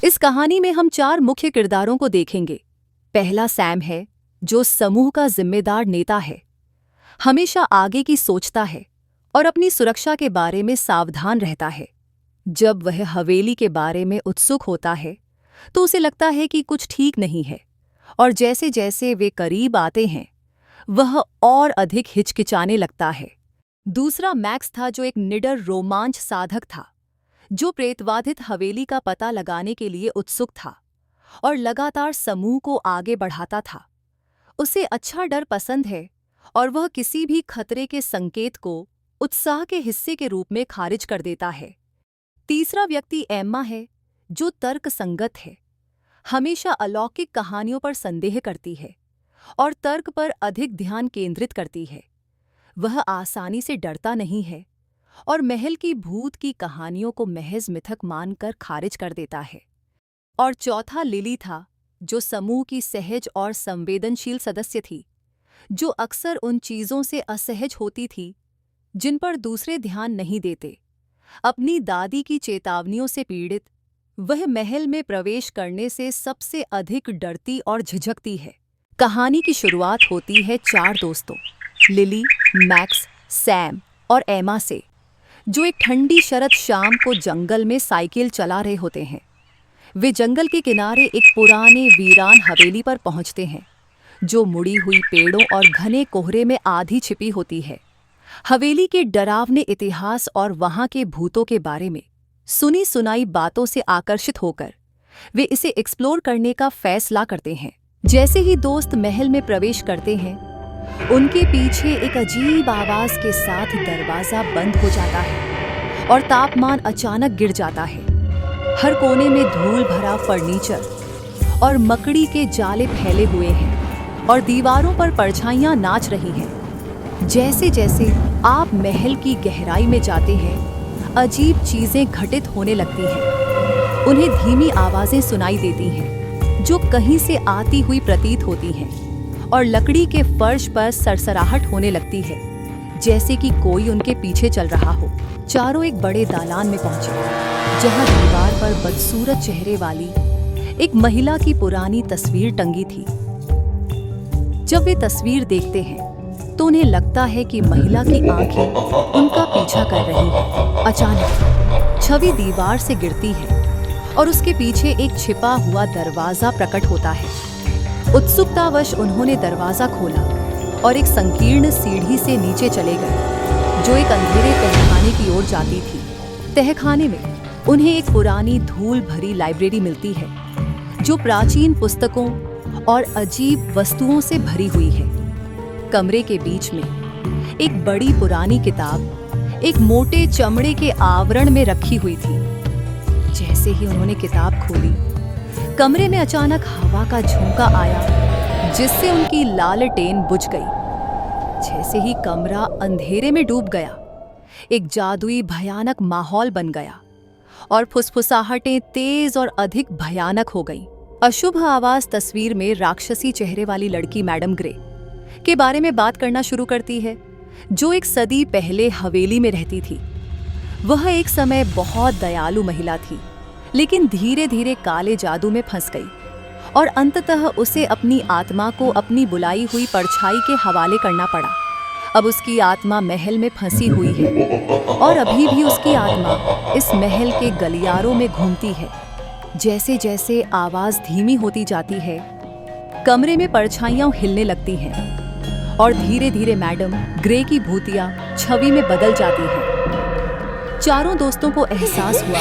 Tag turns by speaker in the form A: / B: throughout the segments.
A: इस कहानी में हम 4 मुख्य किरदारों को देखेंगे। पहला सैम है, जो समूह का जिम्मेदार नेता है। हमेशा आगे की सोचता है और अपनी सुरक्षा के बारे में सावधान रहता है। जब वह हवेली के बारे में उत्सुक होता है तो उसे लगता है कि कुछ ठीक नहीं है, और जैसे जैसे वे करीब आते हैं वह और अधिक हिचकिचाने लगता है। दूसरा मैक्स था, जो एक निडर रोमांच साधक था, जो प्रेतवाधित हवेली का पता लगाने के लिए उत्सुक था और लगातार समूह को आगे बढ़ाता था। उसे अच्छा डर पसंद है और वह किसी भी खतरे के संकेत को उत्साह के हिस्से के रूप में खारिज कर देता है। तीसरा व्यक्ति एम्मा है, जो तर्कसंगत है, हमेशा अलौकिक कहानियों पर संदेह करती है और तर्क पर अधिक ध्यान केंद्रित करती है। वह आसानी से डरता नहीं है और महल की भूत की कहानियों को महज मिथक मानकर खारिज कर देता है। और चौथा लिली था, जो समूह की सहज और संवेदनशील सदस्य थी, जो अक्सर उन चीज़ों से असहज होती थी जिन पर दूसरे ध्यान नहीं देते। अपनी दादी की चेतावनियों से पीड़ित, वह महल में प्रवेश करने से सबसे अधिक डरती और झिझकती है। कहानी की शुरुआत होती है 4 दोस्तों, लिली, मैक्स, सैम और एमा से, जो एक ठंडी शरद शाम को जंगल में साइकिल चला रहे होते हैं। वे जंगल के किनारे एक पुराने वीरान हवेली पर पहुंचते हैं, जो मुड़ी हुई पेड़ों और घने कोहरे में आधी छिपी होती है। हवेली के डरावने इतिहास और वहां के भूतों के बारे में सुनी सुनाई बातों से आकर्षित होकर वे इसे एक्सप्लोर करने का फैसला करते हैं। जैसे ही दोस्त महल में प्रवेश करते हैं, उनके पीछे एक अजीब आवाज के साथ दरवाजा बंद हो जाता है और तापमान अचानक गिर जाता है। हर कोने में धूल भरा फर्नीचर और मकड़ी के जाले फैले हुए हैं और दीवारों पर परछाइयां नाच रही हैं। जैसे जैसे आप महल की गहराई में जाते हैं, अजीब चीजें घटित होने लगती हैं। उन्हें धीमी आवाजें सुनाई देती हैं, जो कहीं से आती हुई प्रतीत होती हैं, और लकड़ी के फर्श पर सरसराहट होने लगती है, जैसे कि कोई उनके पीछे चल रहा हो। चारों एक बड़े दालान में पहुंचे, जहां दीवार पर बदसूरत चेहरे वाली एक महिला की पुरानी तस्वीर टंगी थी। जब वे तस्वीर देखते हैं तो उन्हें लगता है कि महिला की आंखें उनका पीछा कर रही हैं। अचानक छवि दीवार से गिरती है और उसके पीछे एक छिपा हुआ दरवाजा प्रकट होता है। उत्सुकतावश उन्होंने दरवाजा खोला और एक संकीर्ण सीढ़ी से नीचे चले गए, जो एक अंधेरे तहखाने की ओर जाती थी। तहखाने में उन्हें एक पुरानी धूल भरी लाइब्रेरी मिलती है, जो प्राचीन पुस्तकों और अजीब वस्तुओं से भरी हुई है। कमरे के बीच में एक बड़ी पुरानी किताब एक मोटे चमड़े के आवरण में रखी हुई थी। जैसे ही उन्होंने किताब खोली, कमरे में अचानक हवा का झोंका आया, जिससे उनकी लालटेन बुझ गई। जैसे ही कमरा अंधेरे में डूब गया, एक जादुई भयानक माहौल बन गया और फुसफुसाहटें तेज और अधिक भयानक हो गईं। अशुभ आवाज तस्वीर में राक्षसी चेहरे वाली लड़की मैडम ग्रे के बारे में बात करना शुरू करती है, जो एक सदी पहले हवेली में रहती थी। वह एक समय बहुत दयालु महिला थी, लेकिन धीरे धीरे काले जादू में फंस गई और अंततः उसे अपनी आत्मा को अपनी बुलाई हुई परछाई के हवाले करना पड़ा। अब उसकी आत्मा महल में फंसी हुई है और अभी भी उसकी आत्मा इस महल के गलियारों में घूमती है। जैसे जैसे आवाज धीमी होती जाती है, कमरे में परछाइयां हिलने लगती हैं और धीरे धीरे मैडम ग्रे की भूतिया छवि में बदल जाती है। चारों दोस्तों को एहसास हुआ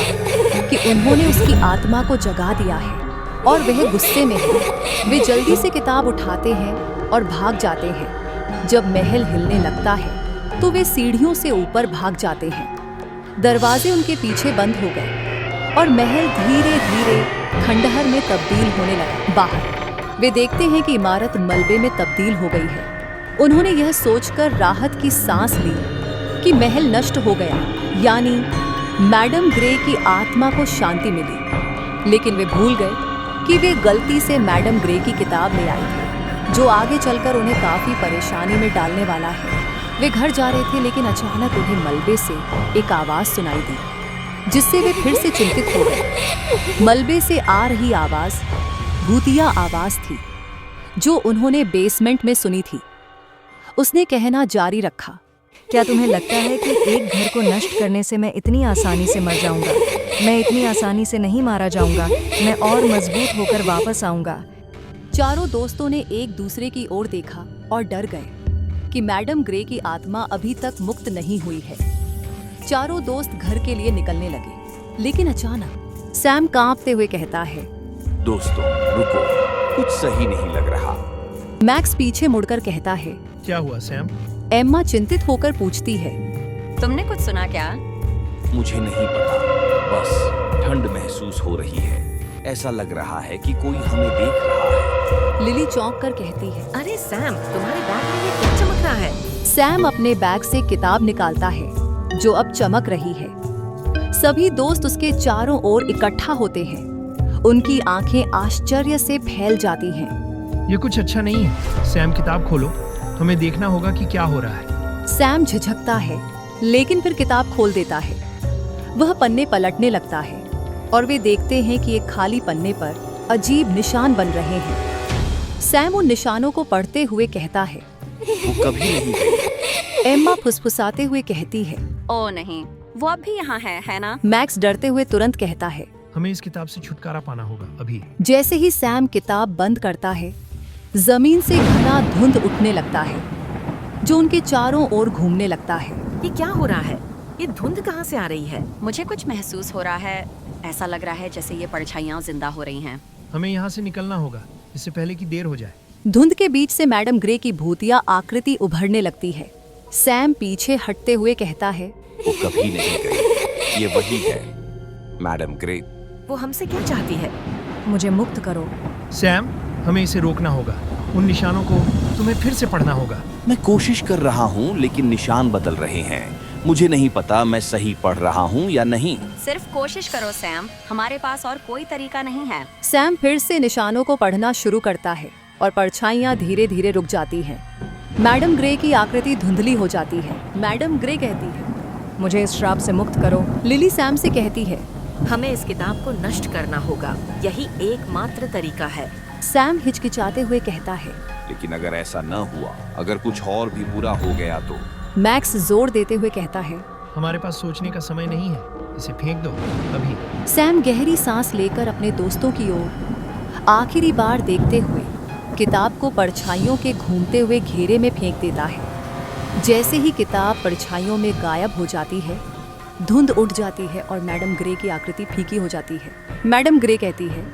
A: कि उन्होंने उसकी आत्मा को जगा दिया है और वह गुस्से में है। वे जल्दी से किताब उठाते हैं और भाग जाते हैं। जब महल हिलने लगता है तो वे सीढ़ियों से ऊपर भाग जाते हैं। दरवाजे उनके पीछे बंद हो गए और महल धीरे धीरे खंडहर में तब्दील होने लगा। बाहर वे देखते हैं कि इमारत मलबे में तब्दील हो गई है। उन्होंने यह सोचकर राहत की सांस ली कि महल नष्ट हो गया, यानी मैडम ग्रे की आत्मा को शांति मिली। लेकिन वे भूल गए कि वे गलती से मैडम ग्रे की किताब ले आए थे, जो आगे चलकर उन्हें काफी परेशानी में डालने वाला है। वे घर जा रहे थे, लेकिन अचानक उन्हें मलबे से एक आवाज सुनाई दी। जिससे वे फिर से चिंतित हो गए। मलबे से आ रही आवाज भूतिया आवाज थी जो उन्होंने बेसमेंट में सुनी थी। उसने कहना जारी रखा,
B: क्या तुम्हें लगता है कि एक घर को नष्ट करने से मैं इतनी आसानी से मर जाऊंगा? मैं इतनी आसानी से नहीं मारा जाऊंगा। मैं और मजबूत होकर वापस आऊंगा।
A: चारों दोस्तों ने एक दूसरे की ओर देखा और डर गए कि मैडम ग्रे की आत्मा अभी तक मुक्त नहीं हुई है। चारों दोस्त घर के लिए निकलने लगे, लेकिन अचानक सैम कांपते हुए कहता है,
C: दोस्तों रुको, कुछ सही नहीं लग रहा।
A: मैक्स पीछे मुड़कर कहता है,
D: क्या हुआ सैम?
A: एम्मा चिंतित होकर पूछती है,
E: तुमने कुछ सुना क्या?
C: मुझे नहीं पता, बस ठंड महसूस हो रही है। ऐसा लग रहा है कि कोई हमें देख रहा है।
A: लिली चौंक कर कहती है।
B: अरे सैम, तुम्हारे बैग में ये क्या चमक रहा है?
A: सैम अपने बैग से किताब निकालता है जो अब चमक रही है। सभी दोस्त उसके चारों ओर इकट्ठा होते हैं। उनकी आंखें आश्चर्य से फैल जाती हैं।
D: ये कुछ अच्छा नहीं है। सैम किताब खोलो, हमें देखना होगा कि क्या हो रहा है।
A: सैम झिझकता है, लेकिन फिर किताब खोल देता है। वह पन्ने पलटने लगता है और वे देखते हैं कि एक खाली पन्ने पर अजीब निशान बन रहे हैं। सैम उन निशानों को पढ़ते हुए कहता है,
C: वो कभी नहीं गई।
A: एम्मा फुसफुसाते हुए कहती है।
E: ओ नहीं, वो अब भी यहाँ है ना?
A: मैक्स डरते हुए तुरंत कहता है।
D: हमें इस किताब से छुटकारा पाना होगा अभी।
A: जैसे ही सैम किताब बंद करता है, जमीन से घना धुंध उठने लगता है जो उनके चारों ओर घूमने लगता है।
B: ये क्या हो रहा है? ये धुंध कहाँ से आ रही है?
E: मुझे कुछ महसूस हो रहा है। ऐसा लग रहा है जैसे ये परछाइयाँ जिंदा हो रही हैं।
D: हमें यहाँ से निकलना होगा, इससे पहले कि देर हो जाए।
A: धुंध के बीच से मैडम ग्रे की भूतिया आकृति उभरने लगती है। सैम पीछे हटते हुए कहता है,
C: वो कभी नहीं गई। ये वही है, मैडम ग्रे।
B: वो हमसे क्या चाहती है? मुझे मुक्त करो।
D: सैम, हमें इसे रोकना होगा। उन निशानों को तुम्हें फिर से पढ़ना होगा।
C: मैं कोशिश कर रहा हूँ, लेकिन निशान बदल रहे हैं। मुझे नहीं पता मैं सही पढ़ रहा हूँ या नहीं।
E: सिर्फ कोशिश करो सैम, हमारे पास और कोई तरीका नहीं है।
A: सैम फिर से निशानों को पढ़ना शुरू करता है और परछाइयाँ धीरे धीरे रुक जाती हैं। मैडम ग्रे की आकृति धुंधली हो जाती है। मैडम ग्रे कहती है,
B: मुझे इस श्राप से मुक्त करो।
A: लिली सैम से कहती है।
B: हमें इस किताब को नष्ट करना होगा। यही एकमात्र तरीका है।
A: सैम हिचकिचाते हुए कहता है।
C: लेकिन अगर ऐसा न हुआ, अगर कुछ और भी बुरा हो गया तो?
A: मैक्स जोर देते हुए कहता है।
D: हमारे पास सोचने का समय नहीं है, इसे फेंक दो अभी।
A: सैम गहरी सांस लेकर अपने दोस्तों की ओर आखिरी बार देखते हुए किताब को परछाइयों के घूमते हुए घेरे में फेंक देता है। जैसे ही किताब परछाइयों में गायब हो जाती है, धुंध उठ जाती है और मैडम ग्रे की आकृति फीकी हो जाती है। मैडम ग्रे कहती है,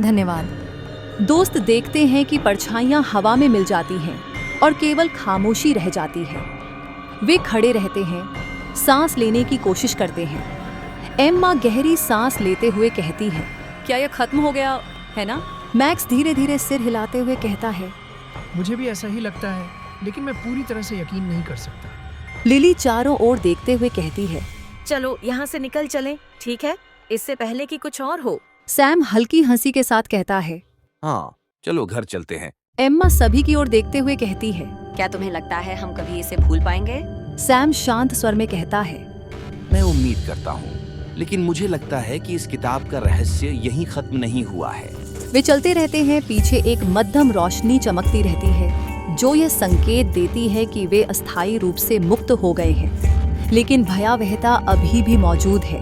B: धन्यवाद।
A: दोस्त देखते हैं कि परछाइयाँ हवा में मिल जाती हैं और केवल खामोशी रह जाती है। वे खड़े रहते हैं, सांस लेने की कोशिश करते हैं। एम्मा गहरी सांस लेते हुए कहती है, क्या यह खत्म हो गया है ना? मैक्स धीरे धीरे सिर हिलाते हुए कहता है,
D: मुझे भी ऐसा ही लगता है, लेकिन मैं पूरी तरह से यकीन नहीं कर सकता।
A: लिली चारों ओर देखते हुए कहती है,
B: चलो यहाँ से निकल चलें, ठीक है? इससे पहले कि कुछ और हो।
A: सैम हल्की हंसी के साथ कहता है,
C: हाँ, चलो घर चलते हैं।
A: एम्मा सभी की ओर देखते हुए कहती है।
E: क्या तुम्हें लगता है हम कभी इसे भूल पाएंगे?
A: सैम शांत स्वर में कहता है,
C: मैं उम्मीद करता हूँ, लेकिन मुझे लगता है कि इस किताब का रहस्य यहीं खत्म नहीं हुआ है।
A: वे चलते रहते हैं। पीछे एक मध्यम रोशनी चमकती रहती है जो यह संकेत देती है कि वे अस्थायी रूप से मुक्त हो गए हैं, लेकिन भयावहता अभी भी मौजूद है।